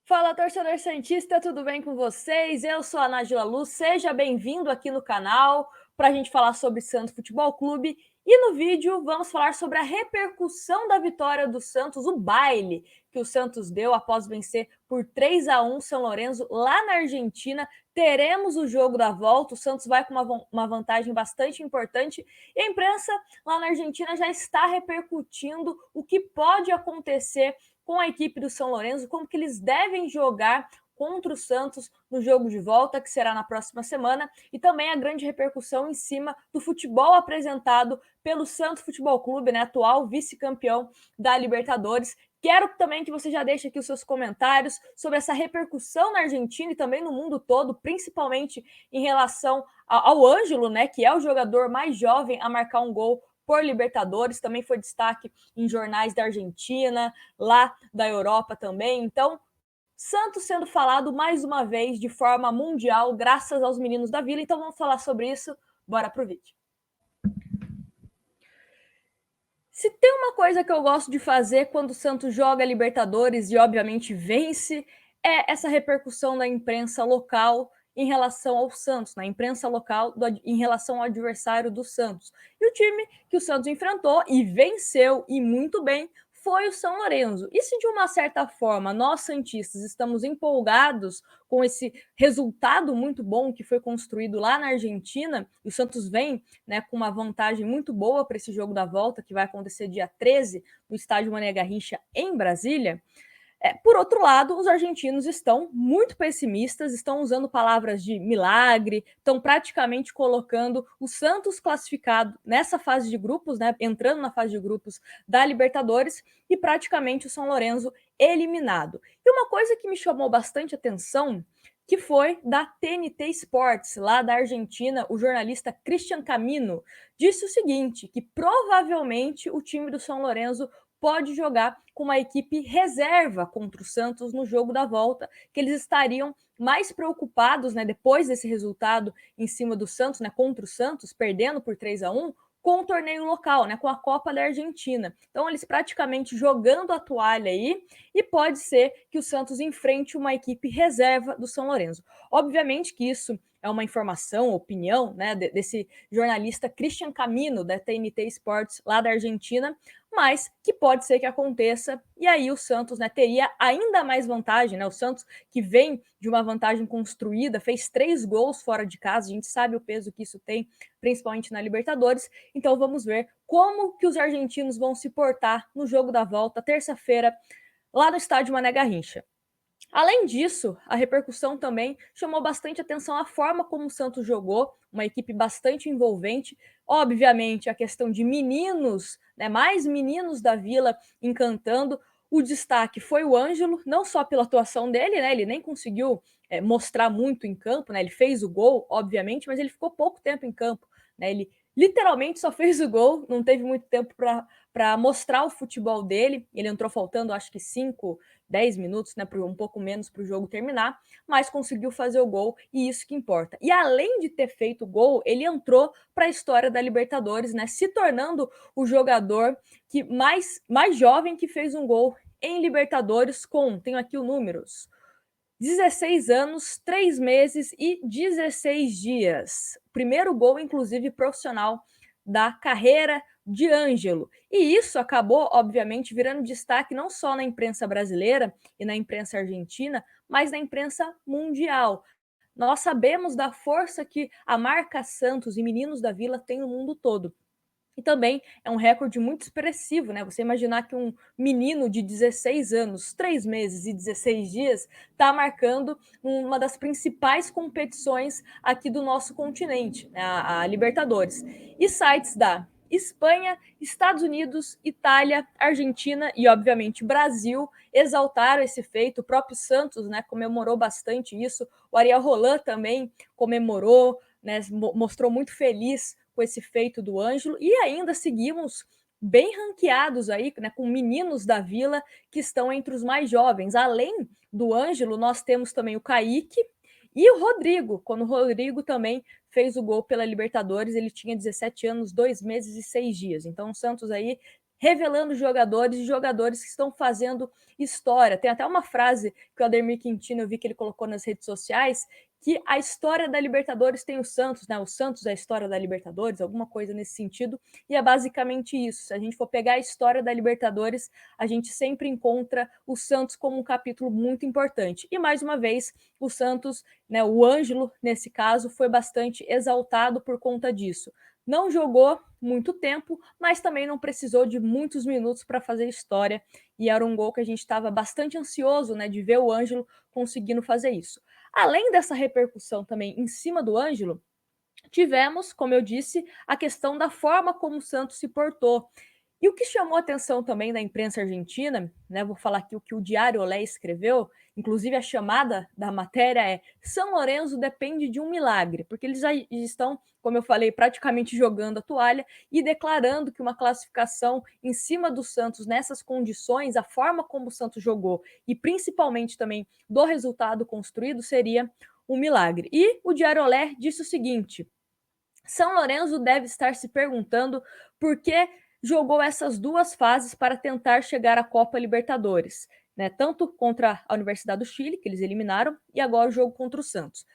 Fala, torcedor santista, tudo bem com vocês? Eu sou a Nájila Luz, seja bem-vindo aqui no canal para a gente falar sobre Santos Futebol Clube. E no vídeo vamos falar sobre a repercussão da vitória do Santos, o baile que o Santos deu após vencer por 3-1 São Lourenço lá na Argentina. Teremos o jogo da volta, o Santos vai com uma vantagem bastante importante e a imprensa lá na Argentina já está repercutindo o que pode acontecer com a equipe do São Lourenço, como que eles devem jogar contra o Santos no jogo de volta, que será na próxima semana, e também a grande repercussão em cima do futebol apresentado pelo Santos Futebol Clube, né, atual vice-campeão da Libertadores. Quero também que você já deixe aqui os seus comentários sobre essa repercussão na Argentina e também no mundo todo, principalmente em relação ao Ângelo, né, que é o jogador mais jovem a marcar um gol por Libertadores, também foi destaque em jornais da Argentina, lá da Europa também. Então, Santos sendo falado mais uma vez de forma mundial, graças aos meninos da Vila. Então, vamos falar sobre isso. Bora pro vídeo. Se tem uma coisa que eu gosto de fazer quando o Santos joga Libertadores e, obviamente, vence, é essa repercussão da imprensa local em relação ao Santos, na imprensa local em relação ao adversário do Santos. E o time que o Santos enfrentou e venceu, e muito bem, foi o São Lourenço. E se de uma certa forma nós santistas estamos empolgados com esse resultado muito bom que foi construído lá na Argentina, e o Santos vem, né, com uma vantagem muito boa para esse jogo da volta, que vai acontecer dia 13 no estádio Mané Garrincha em Brasília. Por outro lado, os argentinos estão muito pessimistas, estão usando palavras de milagre, estão praticamente colocando o Santos classificado nessa fase de grupos, né, entrando na fase de grupos da Libertadores, e praticamente o São Lourenço eliminado. E uma coisa que me chamou bastante atenção, que foi da TNT Sports, lá da Argentina, o jornalista Christian Camino disse o seguinte, que provavelmente o time do São Lourenço pode jogar com uma equipe reserva contra o Santos no jogo da volta, que eles estariam mais preocupados, né, depois desse resultado em cima do Santos, né, contra o Santos, perdendo por 3-1, com o torneio local, né, com a Copa da Argentina. Então, eles praticamente jogando a toalha aí, e pode ser que o Santos enfrente uma equipe reserva do São Lourenço. Obviamente que isso é uma informação, opinião, né, desse jornalista Christian Camino, da TNT Sports, lá da Argentina, mas que pode ser que aconteça, e aí o Santos, né, teria ainda mais vantagem, né? O Santos, que vem de uma vantagem construída, fez 3 gols fora de casa, a gente sabe o peso que isso tem, principalmente na Libertadores. Então vamos ver como que os argentinos vão se portar no jogo da volta, terça-feira, lá no estádio Mané Garrincha. Além disso, a repercussão também chamou bastante atenção a forma como o Santos jogou, uma equipe bastante envolvente. Obviamente, a questão de meninos, né, mais meninos da Vila encantando. O destaque foi o Ângelo, não só pela atuação dele, né, ele nem conseguiu mostrar muito em campo, né, ele fez o gol, obviamente, mas ele ficou pouco tempo em campo. Né, ele literalmente só fez o gol, não teve muito tempo para mostrar o futebol dele. Ele entrou faltando, acho que 10 minutos, né, um pouco menos para o jogo terminar, mas conseguiu fazer o gol e isso que importa. E além de ter feito o gol, ele entrou para a história da Libertadores, né, se tornando o jogador que mais jovem que fez um gol em Libertadores tenho aqui os números, 16 anos, 3 meses e 16 dias. Primeiro gol, inclusive, profissional da carreira de Ângelo. E isso acabou, obviamente, virando destaque não só na imprensa brasileira e na imprensa argentina, mas na imprensa mundial. Nós sabemos da força que a marca Santos e Meninos da Vila tem no mundo todo. E também é um recorde muito expressivo, né? Você imaginar que um menino de 16 anos, 3 meses e 16 dias, está marcando uma das principais competições aqui do nosso continente, né? A Libertadores. E sites da Espanha, Estados Unidos, Itália, Argentina e, obviamente, Brasil exaltaram esse feito. O próprio Santos, né, comemorou bastante isso. O Ariel Roland também comemorou, né, mostrou muito feliz com esse feito do Ângelo, e ainda seguimos bem ranqueados aí, né, com meninos da Vila que estão entre os mais jovens. Além do Ângelo, nós temos também o Kaique e o Rodrigo, quando o Rodrigo também fez o gol pela Libertadores, ele tinha 17 anos, 2 meses e 6 dias. Então o Santos aí revelando jogadores e jogadores que estão fazendo história. Tem até uma frase que o Ademir Quintino, eu vi que ele colocou nas redes sociais, que a história da Libertadores tem o Santos, né? O Santos é a história da Libertadores, alguma coisa nesse sentido, e é basicamente isso. Se a gente for pegar a história da Libertadores, a gente sempre encontra o Santos como um capítulo muito importante. E mais uma vez, o Santos, né, o Ângelo, nesse caso, foi bastante exaltado por conta disso. Não jogou muito tempo, mas também não precisou de muitos minutos para fazer história, e era um gol que a gente estava bastante ansioso, né, de ver o Ângelo conseguindo fazer isso. Além dessa repercussão também em cima do Ângelo, tivemos, como eu disse, a questão da forma como o Santos se portou. E o que chamou a atenção também da imprensa argentina, né? Vou falar aqui o que o Diário Olé escreveu, inclusive a chamada da matéria é São Lourenço depende de um milagre, porque eles já estão, como eu falei, praticamente jogando a toalha e declarando que uma classificação em cima do Santos nessas condições, a forma como o Santos jogou e principalmente também do resultado construído seria um milagre. E o Diário Olé disse o seguinte: São Lourenço deve estar se perguntando por que jogou essas duas fases para tentar chegar à Copa Libertadores, né? Tanto contra a Universidade do Chile, que eles eliminaram, e agora o jogo contra o Santos.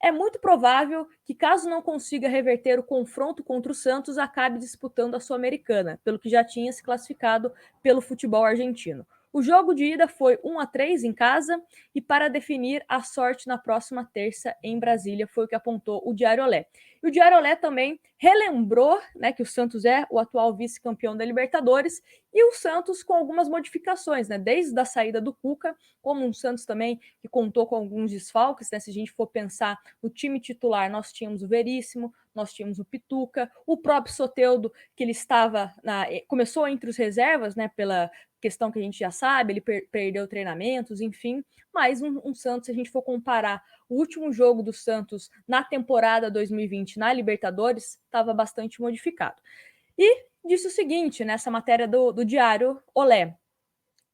É muito provável que, caso não consiga reverter o confronto contra o Santos, acabe disputando a Sul-Americana, pelo que já tinha se classificado pelo futebol argentino. O jogo de ida foi 1-3 em casa e para definir a sorte na próxima terça em Brasília, foi o que apontou o Diário Olé. E o Diário Olé também relembrou, né, que o Santos é o atual vice-campeão da Libertadores e o Santos com algumas modificações, né, desde a saída do Cuca, como um Santos também que contou com alguns desfalques, né, se a gente for pensar no time titular, nós tínhamos o Veríssimo, nós tínhamos o Pituca, o próprio Soteldo, que ele estava começou entre os reservas, né, pela questão que a gente já sabe, ele perdeu treinamentos, enfim, mas um Santos, se a gente for comparar o último jogo do Santos na temporada 2020 na Libertadores, estava bastante modificado. E disse o seguinte, nessa matéria do Diário Olé: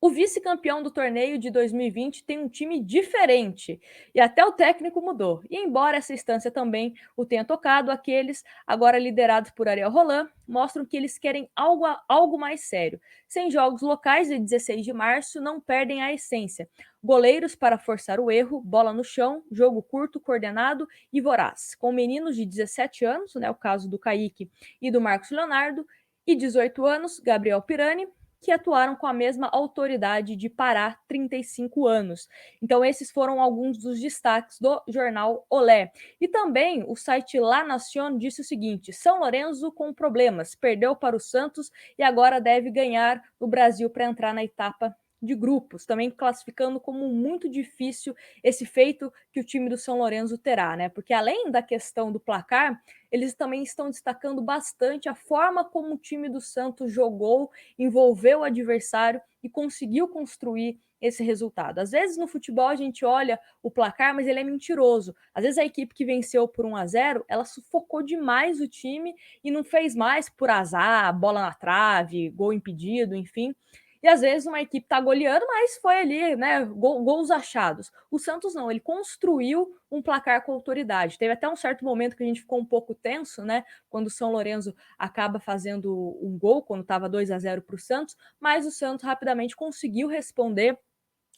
o vice-campeão do torneio de 2020 tem um time diferente e até o técnico mudou. E embora essa instância também o tenha tocado, aqueles, agora liderados por Ariel Roland, mostram que eles querem algo mais sério. Sem jogos locais de 16 de março, não perdem a essência. Goleiros para forçar o erro, bola no chão, jogo curto, coordenado e voraz. Com meninos de 17 anos, né, o caso do Kaique e do Marcos Leonardo, e 18 anos, Gabriel Pirani, que atuaram com a mesma autoridade de Pará, 35 anos. Então, esses foram alguns dos destaques do jornal Olé. E também o site La Nación disse o seguinte: São Lourenço com problemas, perdeu para o Santos e agora deve ganhar no Brasil para entrar na etapa de grupos, também classificando como muito difícil esse feito que o time do São Lourenço terá, né? Porque além da questão do placar, eles também estão destacando bastante a forma como o time do Santos jogou, envolveu o adversário e conseguiu construir esse resultado. Às vezes no futebol a gente olha o placar, mas ele é mentiroso. Às vezes a equipe que venceu por 1-0, ela sufocou demais o time e não fez mais por azar, bola na trave, gol impedido, enfim. E às vezes uma equipe tá goleando, mas foi ali, né, gols achados. O Santos não, ele construiu um placar com autoridade. Teve até um certo momento que a gente ficou um pouco tenso, né, quando o São Lourenço acaba fazendo um gol, quando estava 2-0 para o Santos, mas o Santos rapidamente conseguiu responder,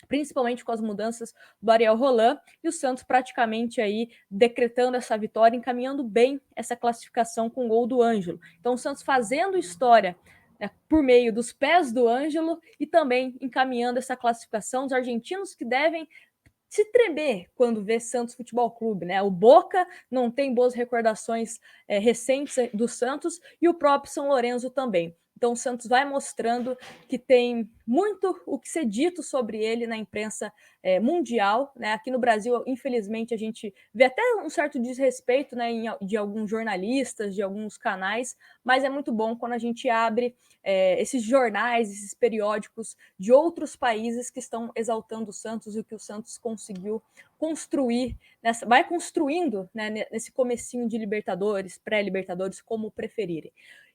principalmente com as mudanças do Ariel Roland, e o Santos praticamente aí decretando essa vitória, encaminhando bem essa classificação com o gol do Ângelo. Então o Santos fazendo história, né, por meio dos pés do Ângelo e também encaminhando essa classificação. Os argentinos que devem se tremer quando vê Santos Futebol Clube, né? O Boca não tem boas recordações recentes do Santos e o próprio São Lourenço também. Então o Santos vai mostrando que tem muito o que ser dito sobre ele na imprensa mundial, né? Aqui no Brasil, infelizmente, a gente vê até um certo desrespeito, né, de alguns jornalistas, de alguns canais, mas é muito bom quando a gente abre esses jornais, esses periódicos de outros países que estão exaltando o Santos e o que o Santos conseguiu construir, vai construindo, né, nesse comecinho de Libertadores, pré-Libertadores, como preferirem.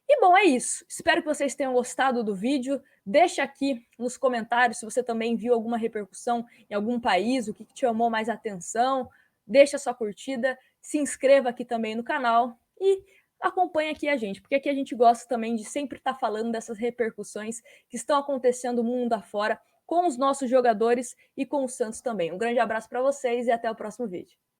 E bom, é isso. Espero que vocês tenham gostado do vídeo. Deixa aqui nos comentários se você também viu alguma repercussão em algum país, o que te chamou mais atenção. Deixa sua curtida, se inscreva aqui também no canal e acompanhe aqui a gente, porque aqui a gente gosta também de sempre estar falando dessas repercussões que estão acontecendo mundo afora com os nossos jogadores e com o Santos também. Um grande abraço para vocês e até o próximo vídeo.